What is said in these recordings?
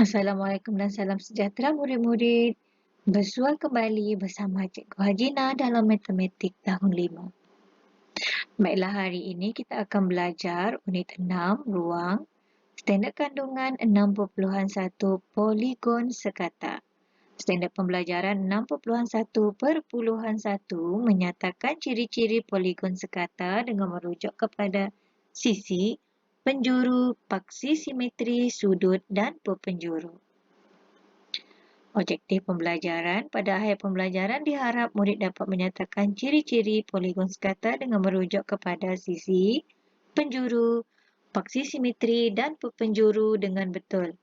Assalamualaikum dan salam sejahtera murid-murid. Bersual kembali bersama Cikgu Hajina dalam Matematik tahun 5. Baiklah, hari ini kita akan belajar unit 6, ruang, standard kandungan 6.1 poligon sekata. Standard pembelajaran 6.1/1 menyatakan ciri-ciri poligon sekata dengan merujuk kepada sisi, penjuru, paksi simetri, sudut dan perpenjuru. Objektif pembelajaran. Pada akhir pembelajaran diharap murid dapat menyatakan ciri-ciri poligon sekata dengan merujuk kepada sisi, penjuru, paksi simetri dan perpenjuru dengan betul.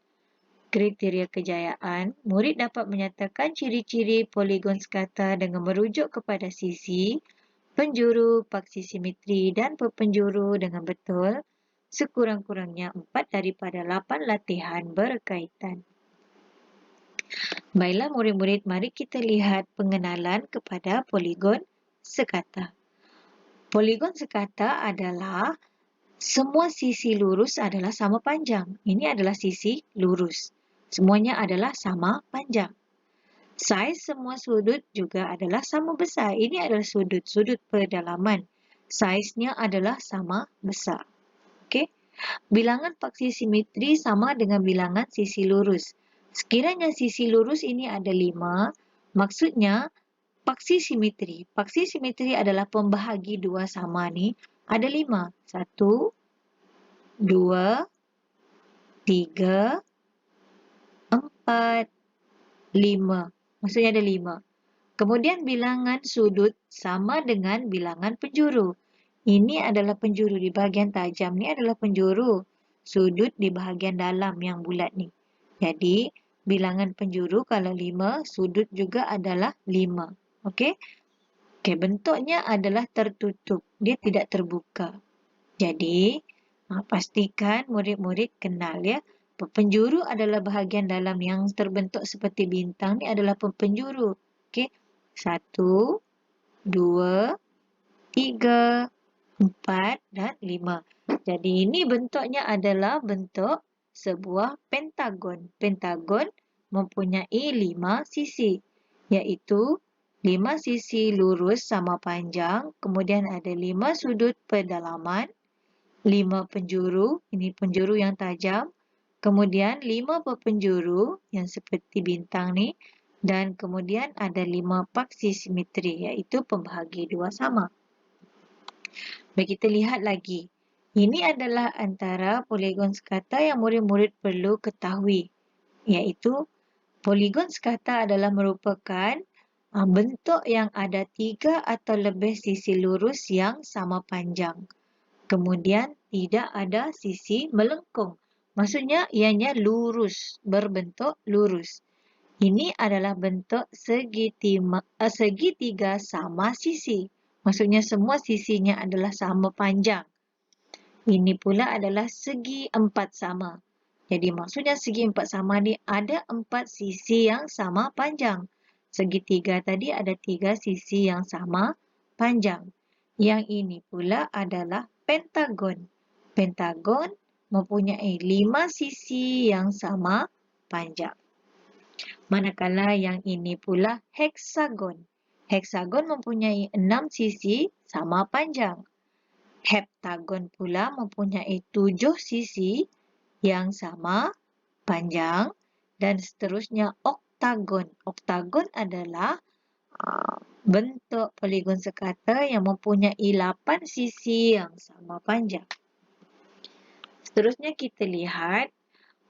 Kriteria kejayaan. Murid dapat menyatakan ciri-ciri poligon sekata dengan merujuk kepada sisi, penjuru, paksi simetri dan perpenjuru dengan betul sekurang-kurangnya 4 daripada 8 latihan berkaitan. Baiklah murid-murid, mari kita lihat pengenalan kepada poligon sekata. Poligon sekata adalah semua sisi lurus adalah sama panjang. Ini adalah sisi lurus. Semuanya adalah sama panjang. Saiz semua sudut juga adalah sama besar. Ini adalah sudut pedalaman. Saiznya adalah sama besar. Okey. Bilangan paksi simetri sama dengan bilangan sisi lurus. Sekiranya sisi lurus ini ada 5, maksudnya paksi simetri. Paksi simetri adalah pembahagi dua sama ni ada 5. 1, 2, 3, 4, 5. Maksudnya ada 5. Kemudian bilangan sudut sama dengan bilangan penjuru. Ini adalah penjuru di bahagian tajam ni adalah penjuru. Sudut di bahagian dalam yang bulat ni. Jadi, bilangan penjuru kalau 5, sudut juga adalah 5. Okey? Okey, bentuknya adalah tertutup. Dia tidak terbuka. Jadi, pastikan murid-murid kenal ya. Penjuru adalah bahagian dalam yang terbentuk seperti bintang ni adalah penjuru. Okey? 1, 2, 3, 4 dan 5. Jadi ini bentuknya adalah bentuk sebuah pentagon. Pentagon mempunyai 5 sisi, iaitu 5 sisi lurus sama panjang, kemudian ada 5 sudut pedalaman, 5 penjuru, ini penjuru yang tajam, kemudian 5 perpenjuru yang seperti bintang ni, dan kemudian ada 5 paksi simetri, iaitu pembahagi dua sama. Baik, kita lihat lagi. Ini adalah antara poligon sekata yang murid-murid perlu ketahui, iaitu poligon sekata adalah merupakan bentuk yang ada 3 atau lebih sisi lurus yang sama panjang. Kemudian tidak ada sisi melengkung. Maksudnya ianya lurus, berbentuk lurus. Ini adalah bentuk segitiga sama sisi. Maksudnya semua sisinya adalah sama panjang. Ini pula adalah segi 4 sama. Jadi maksudnya segi 4 sama ni ada 4 sisi yang sama panjang. Segitiga tadi ada 3 sisi yang sama panjang. Yang ini pula adalah pentagon. Pentagon mempunyai 5 sisi yang sama panjang. Manakala yang ini pula heksagon. Heksagon mempunyai 6 sisi sama panjang. Heptagon pula mempunyai 7 sisi yang sama panjang dan seterusnya oktagon. Oktagon adalah bentuk poligon sekata yang mempunyai 8 sisi yang sama panjang. Seterusnya kita lihat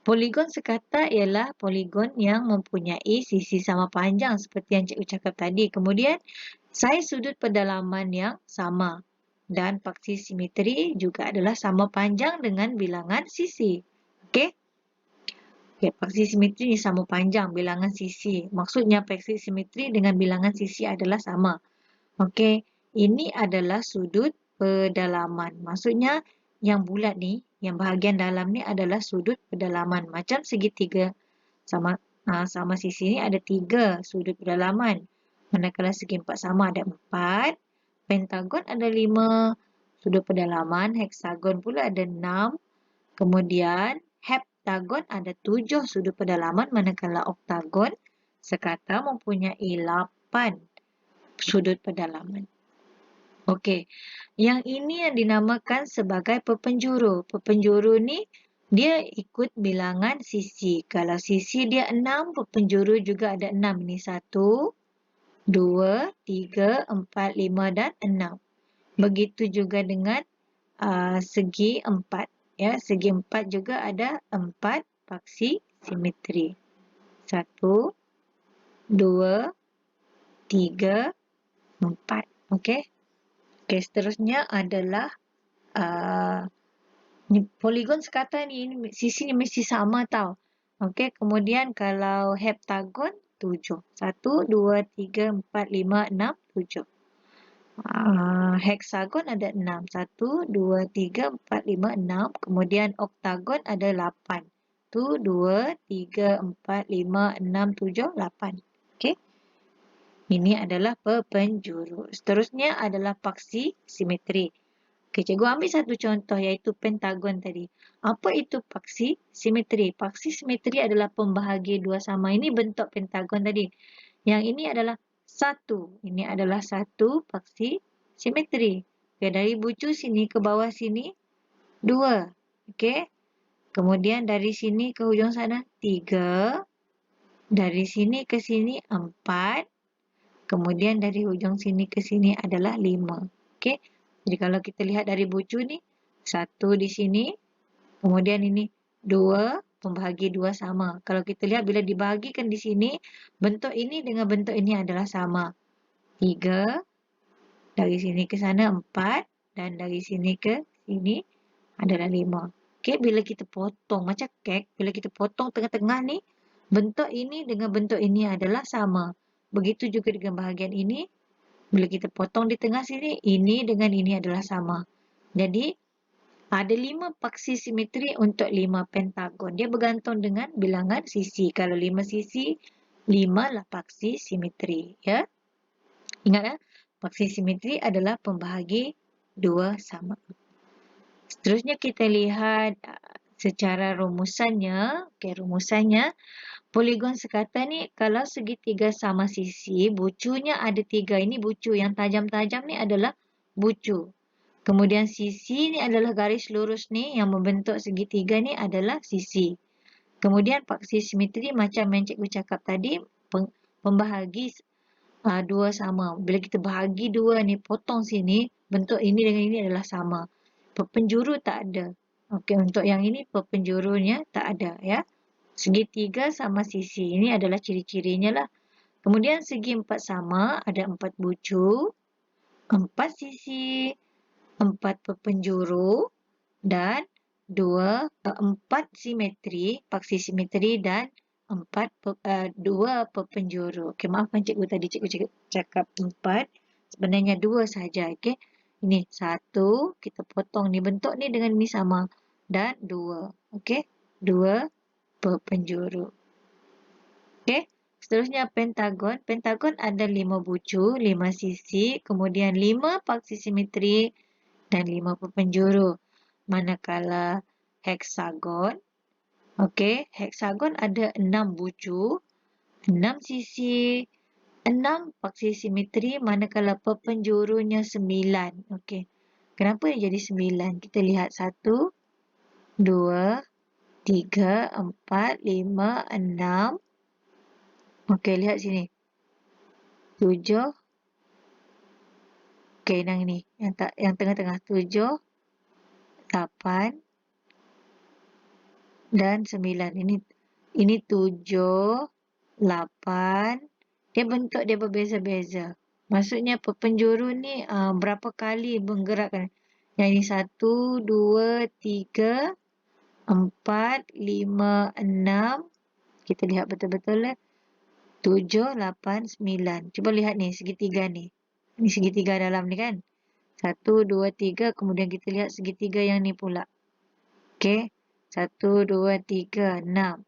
poligon sekata ialah poligon yang mempunyai sisi sama panjang seperti yang cikgu cakap tadi. Kemudian saiz sudut pedalaman yang sama. Dan paksi simetri juga adalah sama panjang dengan bilangan sisi. Okey? Okey, paksi simetri ni sama panjang bilangan sisi. Maksudnya paksi simetri dengan bilangan sisi adalah sama. Okey, ini adalah sudut pedalaman. Maksudnya yang bulat ni, yang bahagian dalam ni adalah sudut pedalaman. Macam segitiga sama sisi ni ada 3 sudut pedalaman. Manakala segi 4 sama ada 4. Pentagon ada 5, sudut pedalaman, heksagon pula ada 6, kemudian heptagon ada 7 sudut pedalaman, manakala oktagon sekata mempunyai 8 sudut pedalaman. Okey, yang ini yang dinamakan sebagai perpenjuru. Perpenjuru ni dia ikut bilangan sisi. Kalau sisi dia 6, perpenjuru juga ada 6. Ini 1, 2, 3, 4, 5 dan 6. Begitu juga dengan segi 4. Ya, segi 4 juga ada 4 paksi simetri. 1, 2, 3, 4. Okey. Okey, seterusnya adalah poligon sekata ni sisi ni mesti sama tau. Okey, kemudian kalau heptagon 7. 1, 2, 3, 4, 5, 6, 7. Heksagon ada 6. 1, 2, 3, 4, 5, 6. Kemudian oktagon ada 8. 1, 2, 3, 4, 5, 6, 7, 8. Okey. Ini adalah perpenjuru. Seterusnya adalah paksi simetri. Okey, cikgu ambil satu contoh iaitu pentagon tadi. Apa itu paksi simetri? Paksi simetri adalah pembahagi dua sama. Ini bentuk pentagon tadi. Yang ini adalah satu. Ini adalah satu paksi simetri. Okey, dari bucu sini ke bawah sini 2. Okey. Kemudian dari sini ke hujung sana 3. Dari sini ke sini 4. Kemudian dari hujung sini ke sini adalah 5. Okey. Jadi kalau kita lihat dari bucu ni, 1 di sini, kemudian ini 2, pembahagi 2 sama. Kalau kita lihat bila dibahagikan di sini, bentuk ini dengan bentuk ini adalah sama. 3, dari sini ke sana 4, dan dari sini ke sini adalah 5. Okey, bila kita potong macam kek, bila kita potong tengah-tengah ni, bentuk ini dengan bentuk ini adalah sama. Begitu juga dengan bahagian ini. Bila kita potong di tengah sini, ini dengan ini adalah sama. Jadi, ada 5 paksi simetri untuk 5 pentagon. Dia bergantung dengan bilangan sisi. Kalau 5 sisi, 5 lah paksi simetri. Ya? Ingat, paksi simetri adalah pembahagi dua sama. Seterusnya kita lihat secara rumusannya. Okey, rumusannya. Poligon sekata ni kalau segitiga sama sisi, bucunya ada 3. Ini bucu. Yang tajam-tajam ni adalah bucu. Kemudian sisi ni adalah garis lurus ni yang membentuk segitiga ni adalah sisi. Kemudian paksi simetri macam yang cikgu cakap tadi, pembahagi dua sama. Bila kita bahagi dua ni, potong sini, bentuk ini dengan ini adalah sama. Perpenjuru tak ada. Okey, untuk yang ini perpenjurunya tak ada ya. Segitiga sama sisi. Ini adalah ciri-cirinya lah. Kemudian segi 4 sama, ada 4 bucu, 4 sisi, 4 perpenjuru, dan 4 simetri, paksi simetri, dan 2 perpenjuru. Okey, maafkan cikgu tadi cikgu cakap 4. Sebenarnya 2 saja. Okey. Ini 1, kita potong ni bentuk ni dengan ni sama. Dan 2. Okey. 2 perpenjuru. Okey, seterusnya pentagon. Pentagon ada 5 bucu, 5 sisi, kemudian 5 paksi simetri dan 5 perpenjuru. Manakala heksagon, okey, heksagon ada 6 bucu, 6 sisi, 6 paksi simetri, manakala perpenjurunya 9. Okey. Kenapa dia jadi 9? Kita lihat 1, 2, 3, 4, 5, 6. Okey, lihat sini. 7. Okey, yang ini. Yang tengah-tengah. 7, 8, dan 9. Ini 7, 8. Dia bentuk dia berbeza-beza. Maksudnya perpenjuru ni berapa kali menggerakkan. Yang ini 1, 2, 3, 4, 5, 6. Kita lihat betul-betul lah. 7, 8, 9. Cuba lihat ni, segitiga ni. Ini segitiga dalam ni kan. 1, 2, 3. Kemudian kita lihat segitiga yang ni pula. Okey. 1, 2, 3, 6.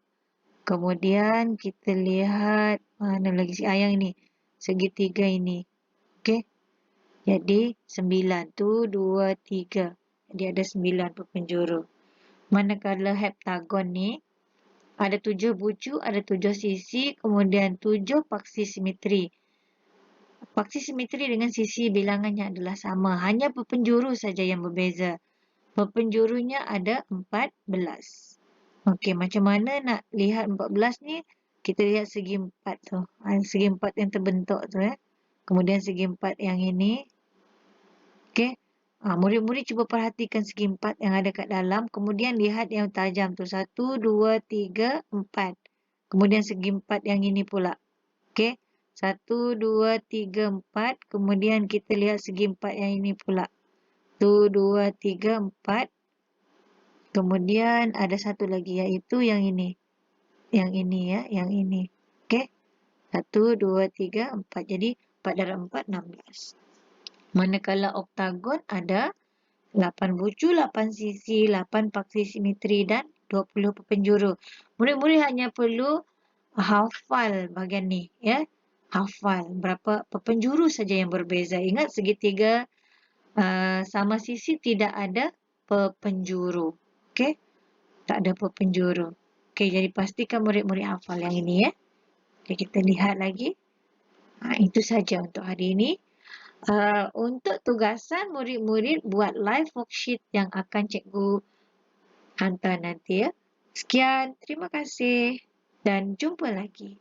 Kemudian kita lihat, mana lagi yang ini. Segitiga ini. Okey. Jadi 9. 1, 2, 3. Jadi ada 9 perpenjuru. Manakala heptagon ni, Ada 7 bucu, ada 7 sisi, kemudian 7 paksi simetri. Paksi simetri dengan sisi bilangannya adalah sama, hanya penjuru saja yang berbeza. Penjurunya ada 14. Okey, macam mana nak lihat 14 ni? Kita lihat segi 4 tu. Segi 4 yang terbentuk tu Kemudian segi 4 yang ini. Okey. Murid-murid cuba perhatikan segi 4 yang ada kat dalam. Kemudian lihat yang tajam tu. 1, 2, 3, 4. Kemudian segi 4 yang ini pula. Okey. 1, 2, 3, 4. Kemudian kita lihat segi 4 yang ini pula. 1, 2, 3, 4. Kemudian ada satu lagi iaitu yang ini. Yang ini yang ini. Okey. 1, 2, 3, 4. Jadi 4 darab 4, 16. Manakala oktagon ada 8 bucu, 8 sisi, 8 paksi simetri dan 20 penjuru. Murid-murid hanya perlu hafal bahagian ni. Hafal berapa penjuru saja yang berbeza. Ingat segitiga sama sisi tidak ada penjuru. Okey. Tak ada penjuru. Okey, jadi pastikan murid-murid hafal yang ini Okey, kita lihat lagi. Itu saja untuk hari ini. Untuk tugasan, murid-murid buat live worksheet yang akan cikgu hantar nanti Sekian, terima kasih dan jumpa lagi.